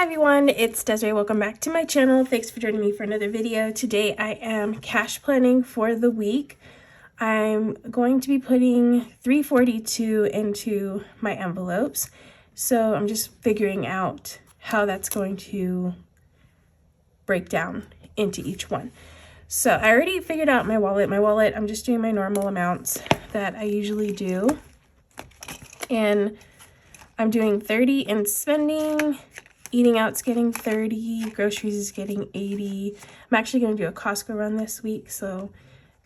Hi everyone, it's Desiree. Welcome back to my channel. Thanks for joining me for another video. Today I am cash planning for the week. I'm going to be putting $342 into my envelopes. So I'm just figuring out how that's going to break down into each one. So I already figured out my wallet. I'm just doing my normal amounts that I usually do. And I'm doing 30 in spending. Eating out's getting 30, groceries is getting 80. I'm actually going to do a Costco run this week, so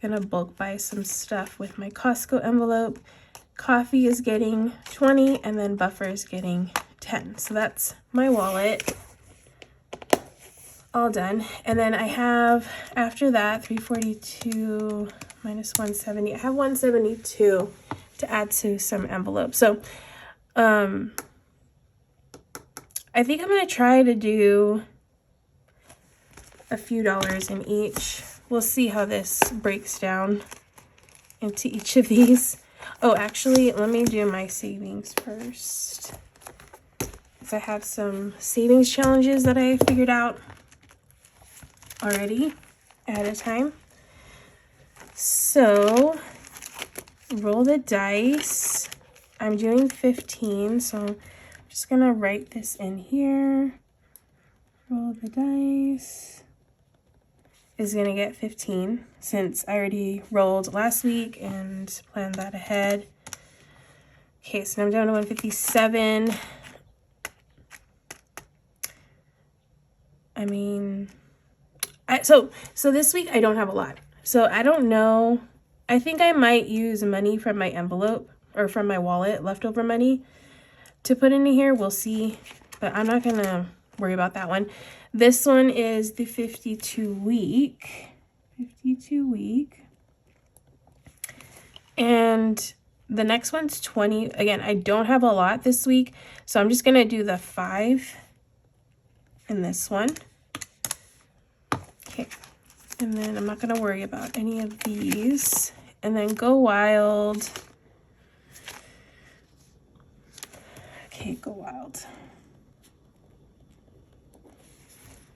I'm going to bulk buy some stuff with my Costco envelope. Coffee is getting 20, and then buffer is getting 10. So that's my wallet all done. And then I have, after that, 342 minus 170. I have 172 to add to some envelopes. So, I think I'm going to try to do a few dollars in each. We'll see how this breaks down into each of these. Oh, actually, let me do my savings first, because I have some savings challenges that I figured out already ahead of time. So, roll the dice. I'm doing 15, so just gonna write this in here. Roll the dice is gonna get 15 since I already rolled last week and planned that ahead. Okay, so now I'm down to 157. I mean, so this week I don't have a lot. So I don't know. I think I might use money from my envelope or from my wallet, leftover money, to put into here. We'll see, but I'm not gonna worry about that one. This one is the 52 week, and the next one's 20. Again, I don't have a lot this week, so I'm just gonna do the 5 in this one. Okay, and then I'm not gonna worry about any of these. And then Go Wild. Okay, Go Wild.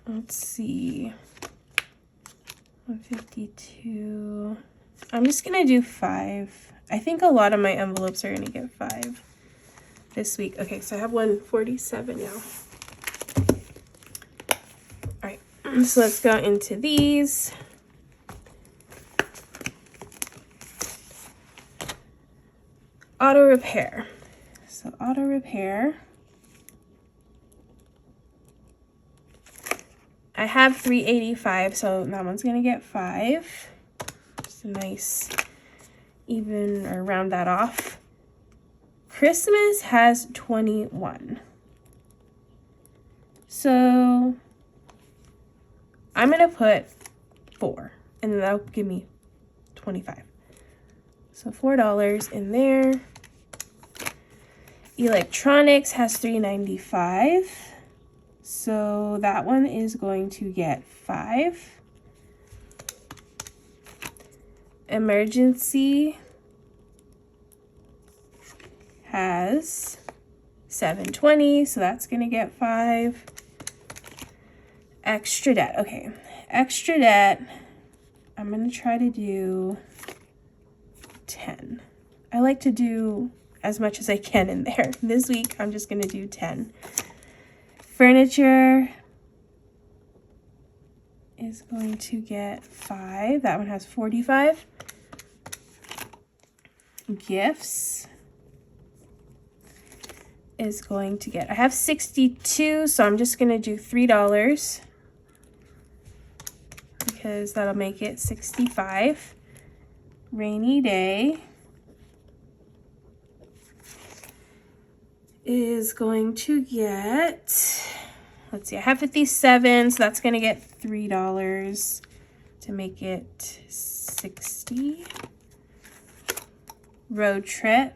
Let's see. 152. I'm just gonna do 5. I think a lot of my envelopes are gonna get 5 this week. Okay, so I have 147 now. All right, so let's go into these. Auto repair. So auto repair, I have 385, so that one's gonna get 5. Just a nice even, or round that off. Christmas has 21. So I'm gonna put 4, and then that'll give me 25. So $4 in there. Electronics has 395, so that one is going to get 5. Emergency has 720, so that's going to get 5. Extra debt. Okay, extra debt, I'm going to try to do 10. I like to do as much as I can in there. This week, I'm just gonna do 10. Furniture is going to get 5. That one has 45. Gifts is going to get, I have 62, so I'm just gonna do $3 because that'll make it 65. Rainy day is going to get, let's see, I have 57, so that's going to get $3 to make it 60. Road trip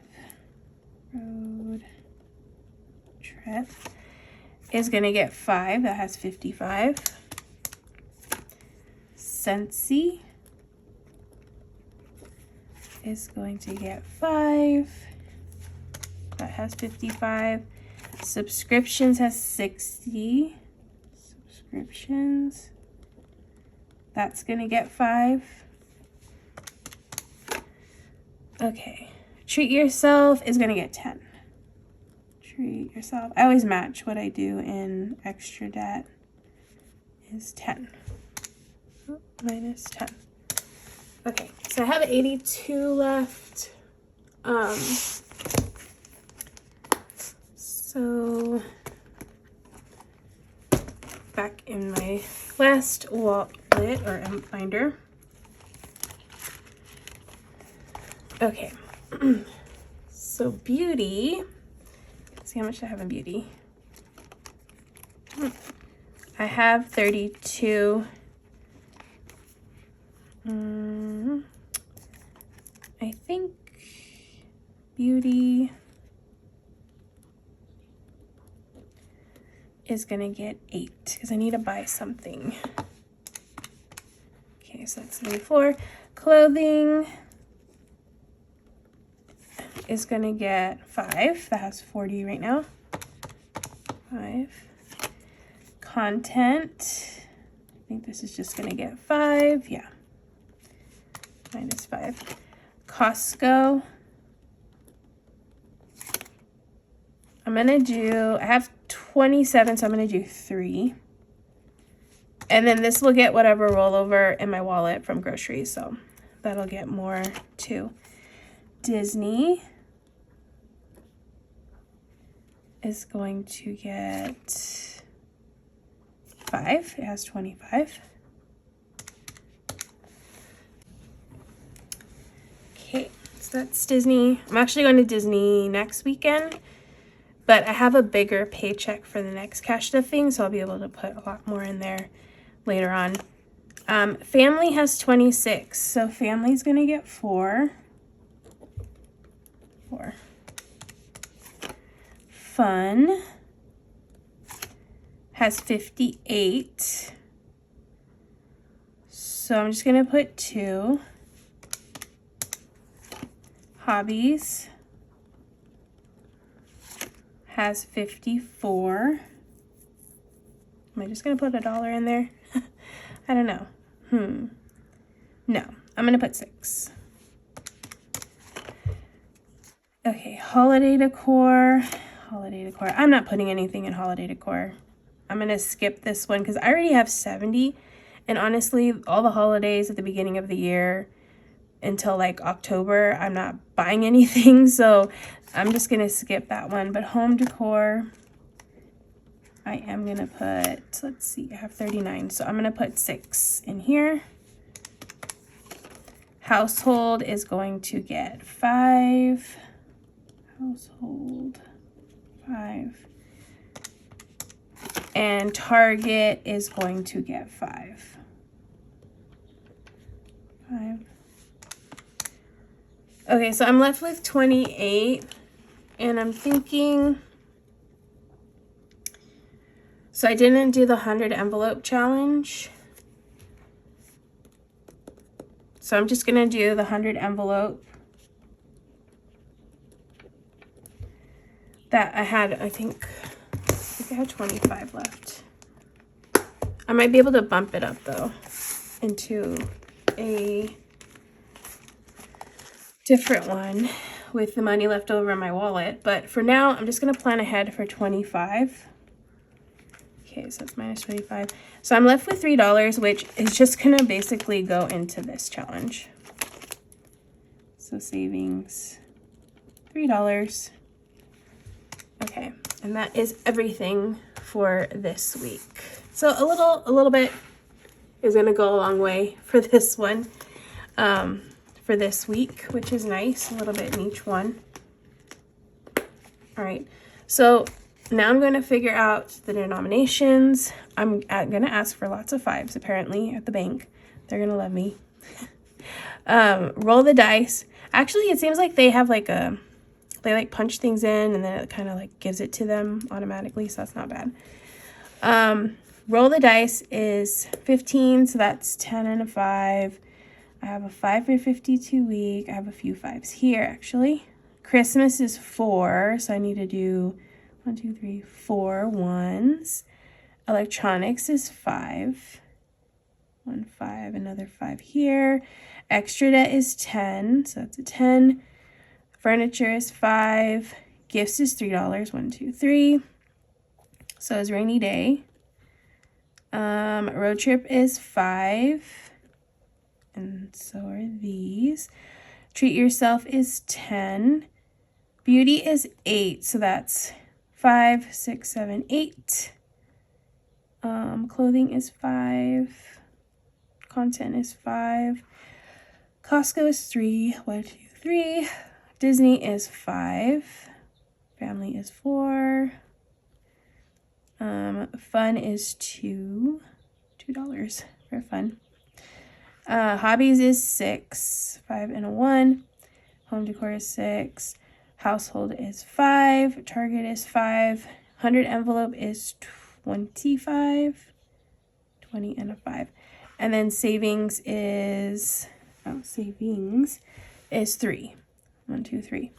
is going to get 5. That has 55. Scentsy is going to get 5. That has 55. Subscriptions has 60. Subscriptions. That's gonna get 5. Okay. Treat yourself is gonna get 10. Treat yourself. I always match what I do in extra debt is 10. Oh, minus 10. Okay, so I have 82 left. So back in my last wallet or binder. Okay, so beauty. Let's see how much I have in beauty. I have 32. I think beauty is gonna get 8 because I need to buy something. Okay, so that's 34. Clothing is gonna get 5. That has 40 right now. 5. Content, I think this is just gonna get 5. Yeah, minus 5. Costco, I'm gonna do, I have 27, so I'm gonna do 3. And then this will get whatever rollover in my wallet from groceries, so that'll get more too. Disney is going to get 5. It has 25. Okay, so that's Disney. I'm actually going to Disney next weekend, but I have a bigger paycheck for the next cash stuffing, so I'll be able to put a lot more in there later on. Family has 26, so family's gonna get 4. 4. Fun has 58, so I'm just gonna put 2. Hobbies has 54. Am I just gonna put $1 in there? I don't know. No, I'm gonna put 6. Okay, holiday decor. Holiday decor. I'm not putting anything in holiday decor. I'm gonna skip this one because I already have 70. And honestly, all the holidays at the beginning of the year until like October, I'm not buying anything, so I'm just gonna skip that one. But home decor, I am gonna put, let's see, I have 39, so I'm gonna put 6 in here. Household is going to get 5. Household, 5. And Target is going to get 5. 5. Okay, so I'm left with 28, and I'm thinking, so I didn't do the 100 envelope challenge. So I'm just gonna do the 100 envelope that I had, I think I had 25 left. I might be able to bump it up though into a different one with the money left over in my wallet, but for now I'm just gonna plan ahead for 25. Okay, so that's minus 25. So I'm left with $3, which is just gonna basically go into this challenge. So savings, $3. Okay, and that is everything for this week. So a little bit is gonna go a long way for this one. For this week, which is nice, a little bit in each one. All right, so now I'm going to figure out the denominations. I'm going to ask for lots of 5s apparently at the bank. They're going to love me. Roll the dice. Actually, it seems like they have like they like punch things in and then it kind of like gives it to them automatically, so that's not bad. Roll the dice is 15, so that's 10 and a 5. I have a 5 for 52 week. I have a few 5s here actually. Christmas is 4, so I need to do 1, 2, 3, 4 ones. Electronics is 5. 1, 5, another 5 here. Extra debt is 10, so that's a 10. Furniture is 5. Gifts is $3. 1, 2, 3. So is rainy day. Road trip is 5. And so are these. Treat yourself is 10. Beauty is 8. So that's 5, 6, 7, 8. Clothing is 5. Content is 5. Costco is 3. 1, 2, 3. Disney is 5. Family is 4. Fun is $2 for fun. Hobbies is 6. 5 and a 1. Home decor is 6. Household is 5. Target is 5. 100 envelope is 25. 20 and a 5. And then savings is 3. 1, 2, 3.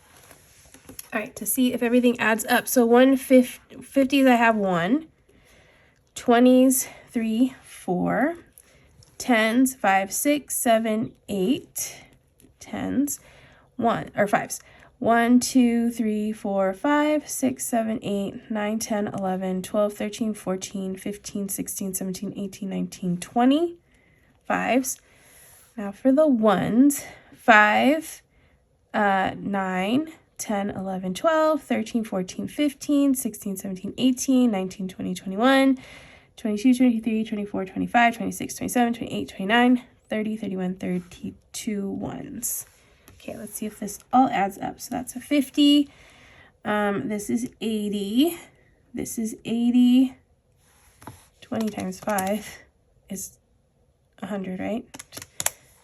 All right, to see if everything adds up. So 50s I have 1. 20s 3, 4. 10s 5, 6, 7, 8. 10s 1 or 5s. 1, 2, 3, 4, 5, 6, 7, 8, 9, 10, 11, 12, 13, 14, 15, 16, 17, 18, 19, 20. 5s. Now for the 1s, 5, 9, 10, 11, 12, 13, 14, 15, 16, 17, 18, 19, 20, 21, 22, 23, 24, 25, 26, 27, 28, 29, 30, 31, 32 ones. Okay, let's see if this all adds up. So that's a 50. This is 80. This is 80. 20 times 5 is 100, right?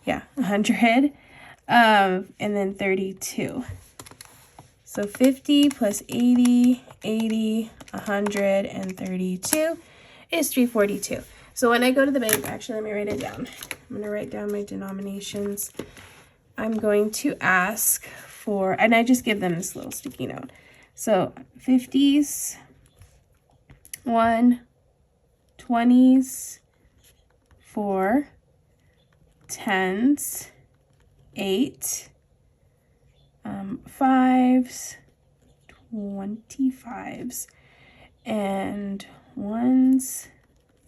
Yeah, 100. And then 32. So 50 plus 80, 80, 100, and 32 is 342. So when I go to the bank, actually, let me write it down. I'm going to write down my denominations. I'm going to ask for, and I just give them this little sticky note. So 50s, 1, 20s, 4, 10s, 8, 5s, 25s, and 1s,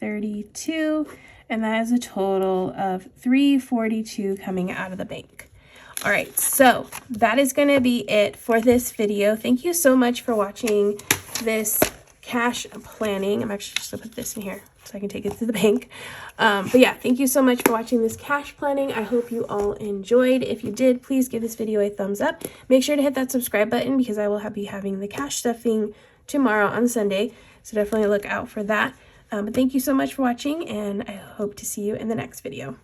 32, and that is a total of 342 coming out of the bank. All right, so that is going to be it for this video. Thank you so much for watching this cash planning. I'm actually just gonna put this in here so I can take it to the bank. But yeah, thank you so much for watching this cash planning. I hope you all enjoyed. If you did, please give this video a thumbs up. Make sure to hit that subscribe button because I will be having the cash stuffing tomorrow on Sunday. So definitely look out for that. But thank you so much for watching, and I hope to see you in the next video.